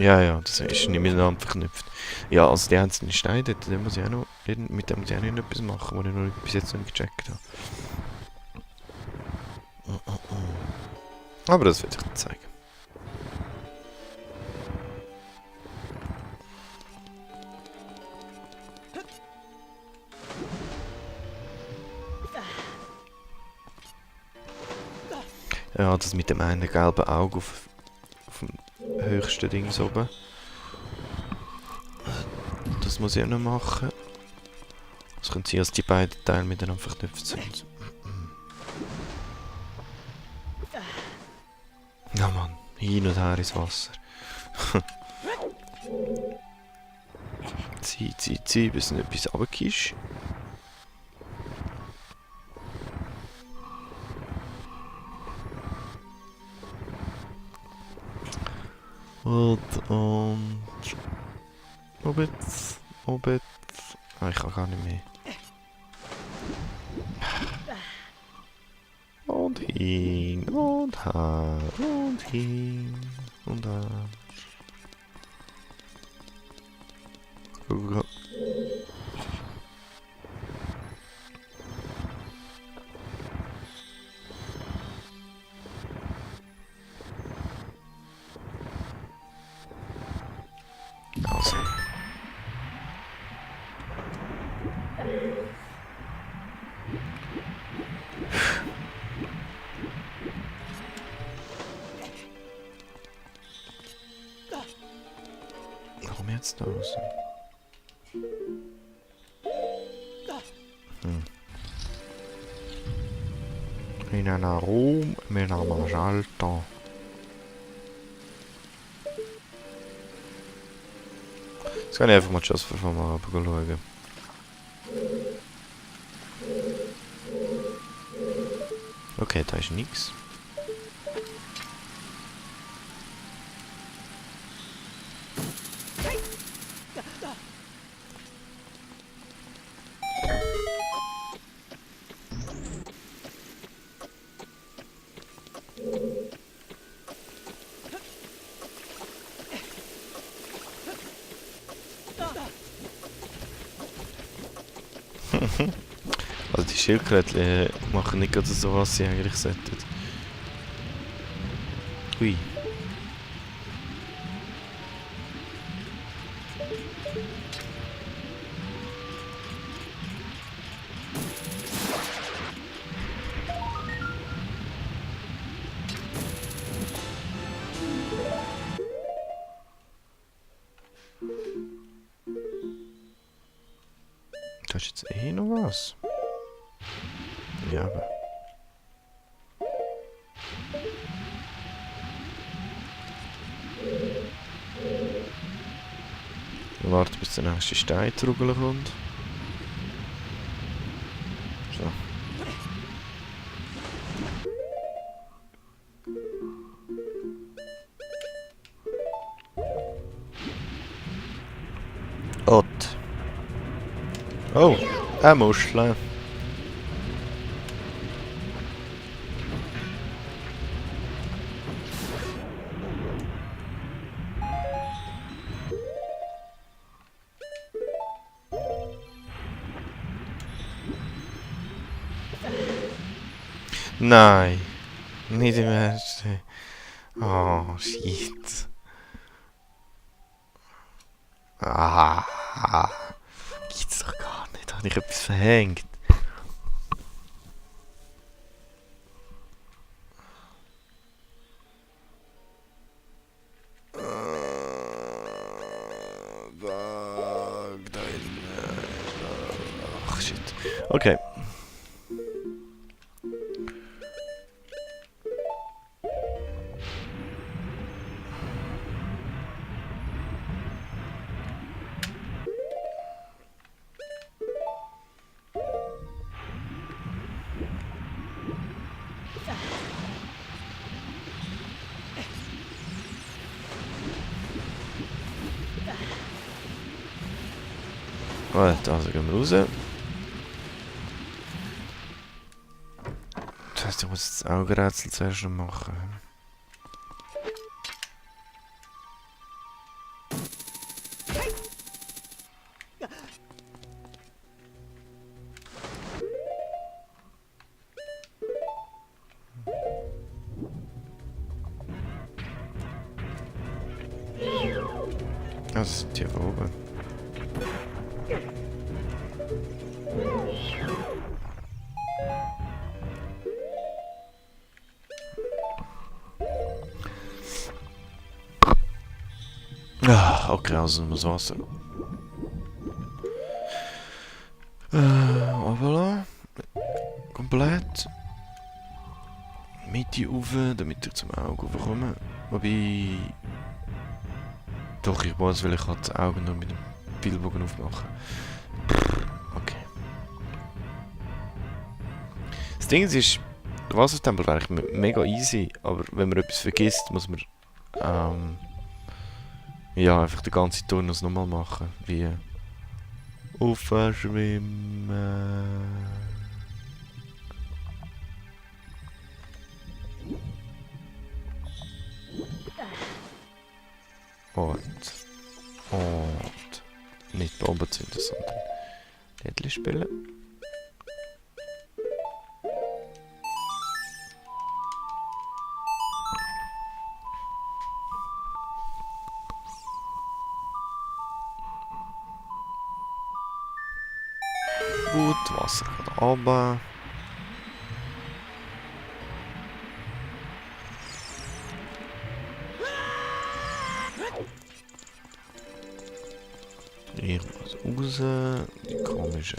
Ja, ja, das ist nicht miteinander verknüpft. Ja, also die einzelnen Steine, den muss ich auch noch, mit dem muss ich auch noch etwas machen, was ich noch bis jetzt noch nicht gecheckt habe. Aber das werde ich dir zeigen. Ja, das mit dem einen gelben Auge auf dem höchsten Ding oben. Das muss ich auch noch machen. Es könnte sein, dass die beiden Teile miteinander verknüpft sind. Ja Mann, hin und her ins Wasser. Zieh, bis du nicht etwas runterkischst. Und... Obet. Ah, ich kann gar nicht mehr. Und hin, und her, und hin, und her. Go. Also. Warum jetzt da raus? In einer Raum mit einem Schalter. Jetzt kann ich einfach mal Just von mal schauen. Okay, da ist nichts. Also die Schildkröten machen nicht gerade so, was sie eigentlich sollten. Ui. Da ist jetzt eh noch was. Ja, aber... Warte, bis der nächste Steintrugel kommt. So. Ott. Oh, eine Muschel. Nein, nicht im Ernst. Oh, shit. Ah, gibt's doch gar nicht. Habe ich etwas verhängt? Ach, shit. Okay. Gut, also gehen wir raus. Das heisst, ich muss jetzt das Augenrätsel zuerst noch machen. Das sind die von oben. Ah, okay, also nur das Wasser. Voilà. Komplett. Mitte rauf, damit ich zum Auge komme. Wobei... Doch, ich muss, weil ich halt das Auge nur mit dem Pfeilbogen aufmachen. Okay. Das Ding ist, der Wassertempel wäre eigentlich mega easy, aber wenn man etwas vergisst, muss man ja, einfach den ganzen Turnus nochmal machen. Wie aufschwimmen. Und nicht Bomben zünden, sondern Lädchen spielen. Gut, Wasser geht runter. Ich muss raus. Die komischen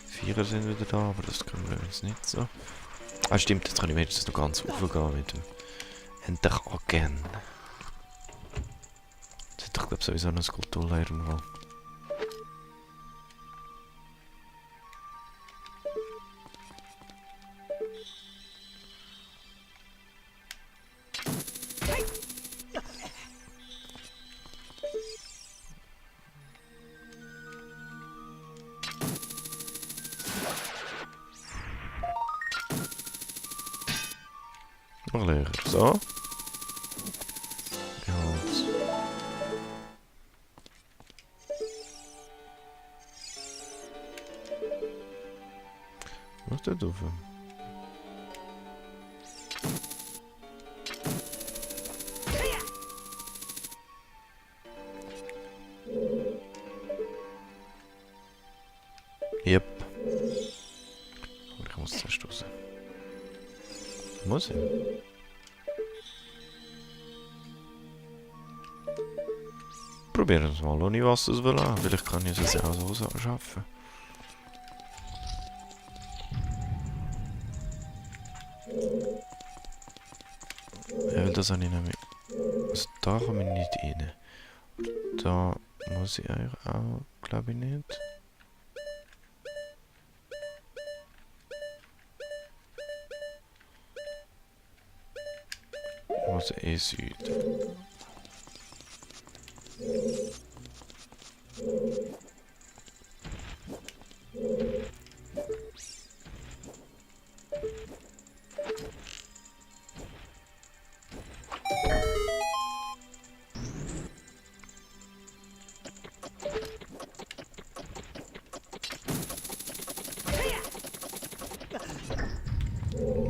Vierer sind wieder da, aber das können wir jetzt nicht so. Ah stimmt, jetzt kann ich wenigstens noch ganz hochgehen mit dem Enterhaken. Das ist doch glaube sowieso eine Skulptur irgendwo. Noch leer. So. Ja, was ist da drauf? Yep. Aber ich muss zuerst raus. Muss ich? Probieren wir es mal ohne Wasser zu lassen. Vielleicht kann ich es auch so schaffen. Ja, weil das habe ich nämlich... Also da komme ich nicht rein. Da muss ich eigentlich auch, glaube ich nicht. Ich muss eh Süden.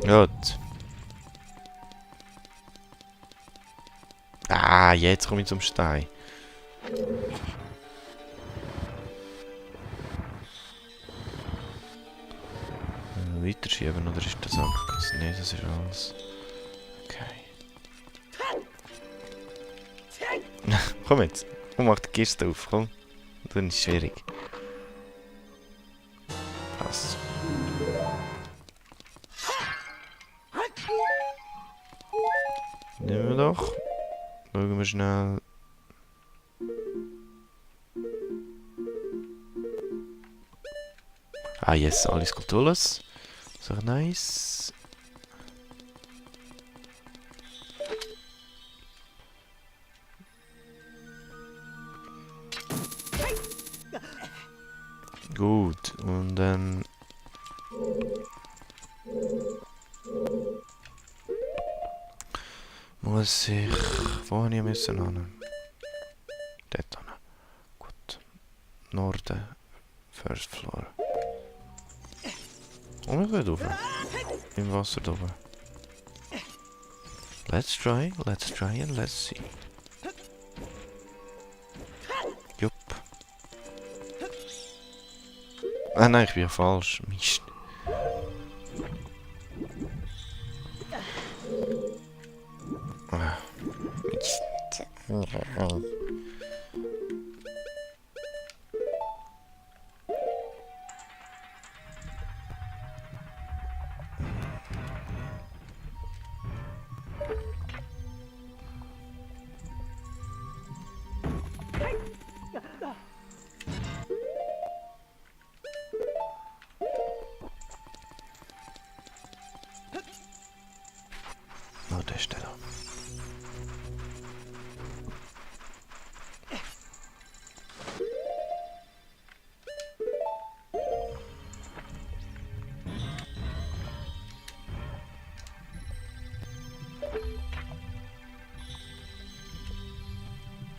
Gut. Ah, jetzt komme ich zum Stein. Weiterschieben oder ist das abgegossen? Nein, das ist alles. Okay. Komm jetzt. Komm, mach die Kiste auf, komm. Dann ist es schwierig. Pass. Nehmen wir doch. Schauen wir schnell. Ah, yes, alles Skulpturen. So nice. Gut, und dann... muss ich... Wo habe ich müssen hin? Dort hin. Gut. Norden. First floor. Und ich will rauf. Im Wasser da oben. Let's try and let's see. Ah nein, ich bin ja falsch. Mist. Ah, Mist. Oh, der ist der da.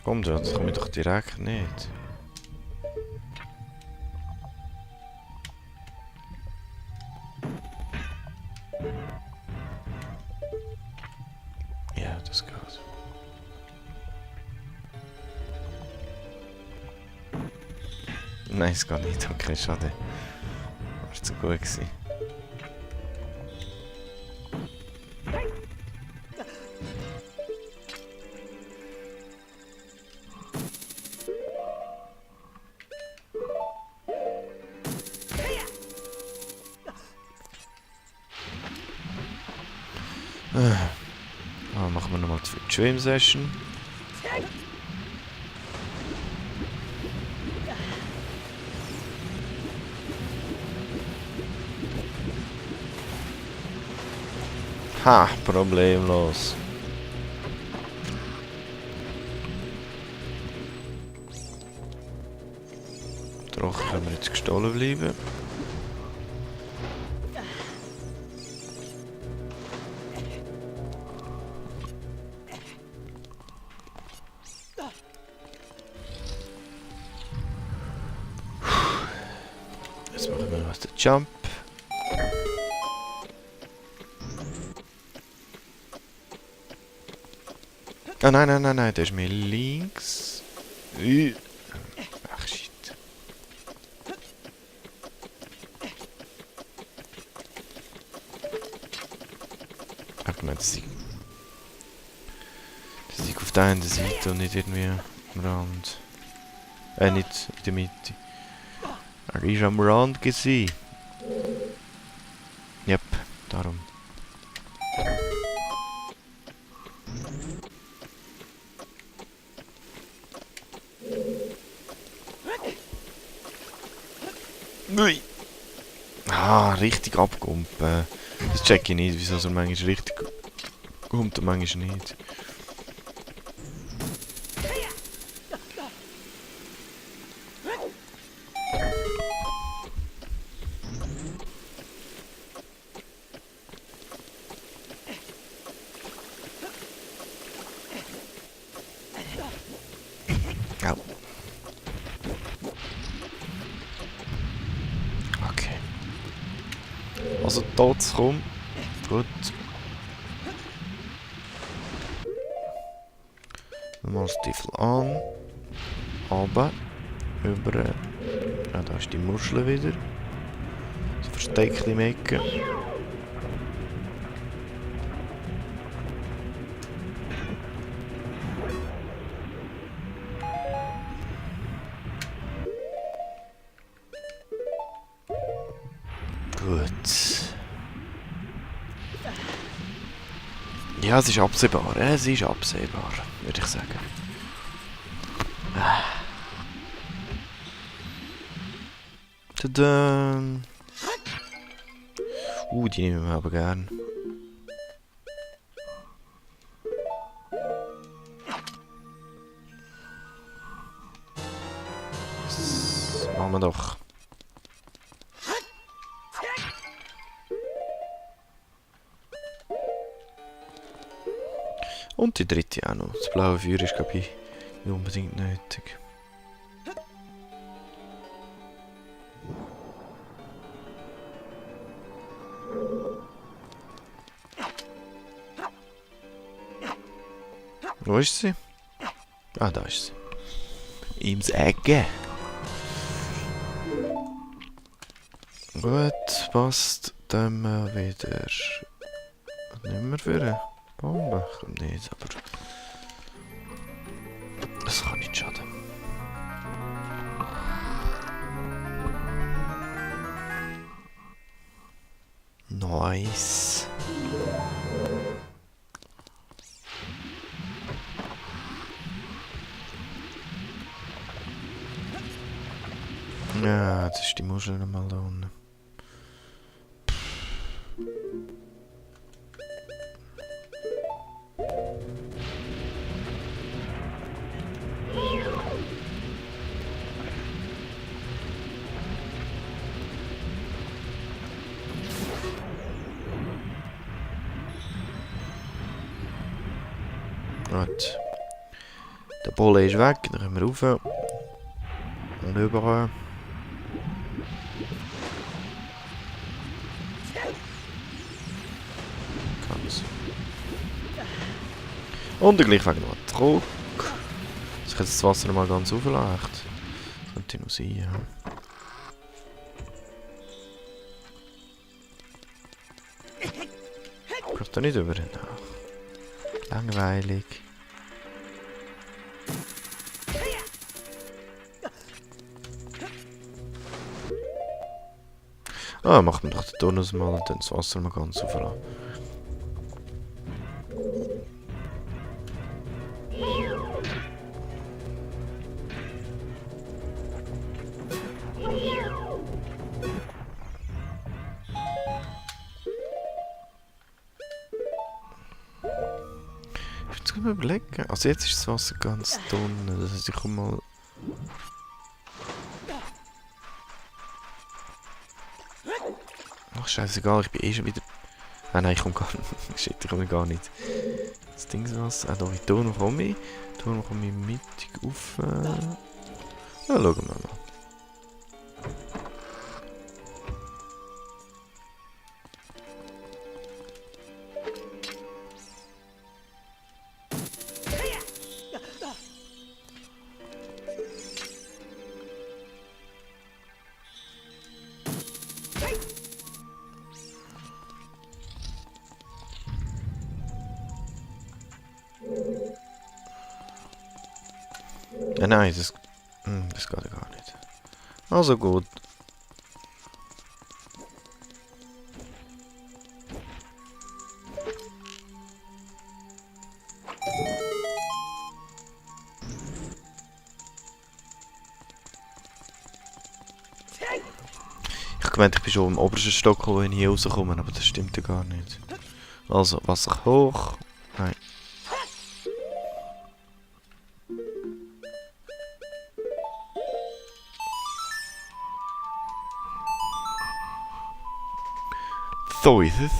Komm, das komme ich doch direkt nicht. Ja, das geht. Nein, es geht nicht. Okay, schade. War zu gut gewesen. Machen wir nochmal die Dream Session. Ha, problemlos. Doch können wir jetzt gestohlen bleiben. Jetzt machen wir noch den Jump. Ah nein, nein, nein, nein, der ist mir links. Ach shit. Ach nein, das ist auf der einen Seite und nicht irgendwie am Rand. Nicht in der Mitte. Er ist am Rand gewesen. Yep, darum. Ui. Ah, richtig abgumpen. Das check ich nicht, wieso so manchmal richtig kommt und manchmal nicht. Au. Okay. Also tot kommen. Gut. Nochmal Stiefel an. Aber. Über. Ja, da ist die Muschel wieder. So versteckt im Ecke. Gut. Ja, es ist absehbar. Es ist absehbar, würde ich sagen. Tada! Die nehmen wir aber gern. Das machen wir doch. Und die dritte auch noch. Das blaue Feuer ist, glaube ich, nicht unbedingt nötig. Wo ist sie? Ah, da ist sie. Im Säge. Gut, passt. Dann wir wieder. Was nehmen wir für eine Bombe? Kommt nicht, aber. Das kann nicht schaden. Nice. Ja, jetzt ist die Muschel nochmal da unten. Gut. Der Bolle ist weg, dann können wir rauf. Und überall. Ganz. Und dann gleich wegen noch zurück. Ich kann das Wasser noch mal ganz aufladen. Das könnte noch sein, ja. Kommt da nicht über? Nein. Langweilig. Ah, machen wir doch den Turnus mal und dann das Wasser mal ganz aufladen. Ich muss mir überlegen. Also jetzt ist das Wasser ganz dünn. Das heißt, ich komme mal... Ach, scheißegal, ich bin eh schon wieder... Ah nein, ich komme gar nicht. Shit, ich komme gar nicht. Das Ding ist was... Ah, da in Turm komme ich. Turm komme ich mittig auf... Ja, schauen wir mal. Nein, das geht gar nicht. Also gut. Ich habe gemeint, ich bin schon im obersten Stock, wo ich hier rauskomme, aber das stimmt ja gar nicht. Also, Wasser hoch. Nein. So ist es.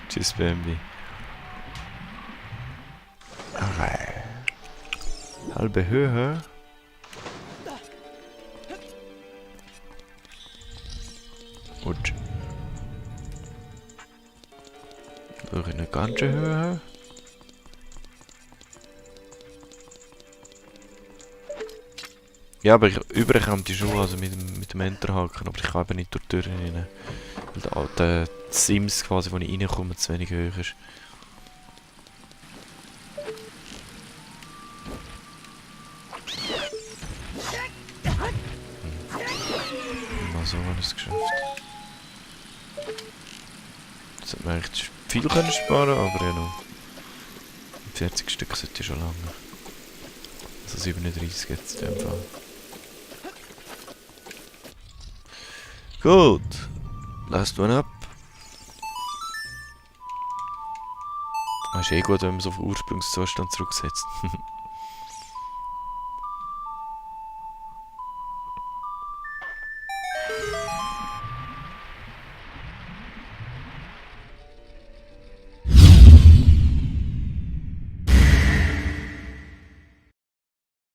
Tschüss, Bambi. Okay. Halbe Höhe. Gut. Durch eine ganze Höhe. Ja, aber überkommt die Schuhe also mit dem Enterhaken, aber ich kann eben nicht durch die Tür rein. Weil der Sims quasi, wo ich reinkomme, zu wenig hoch ist. Mal so habe ich es geschafft. Jetzt hat man eigentlich viel können sparen, aber ja noch. 40 Stück sollte schon lange. Also 37 jetzt in dem Fall. Gut. Last one up. Ist eh gut, wenn man so auf den Ursprungszustand zurücksetzt.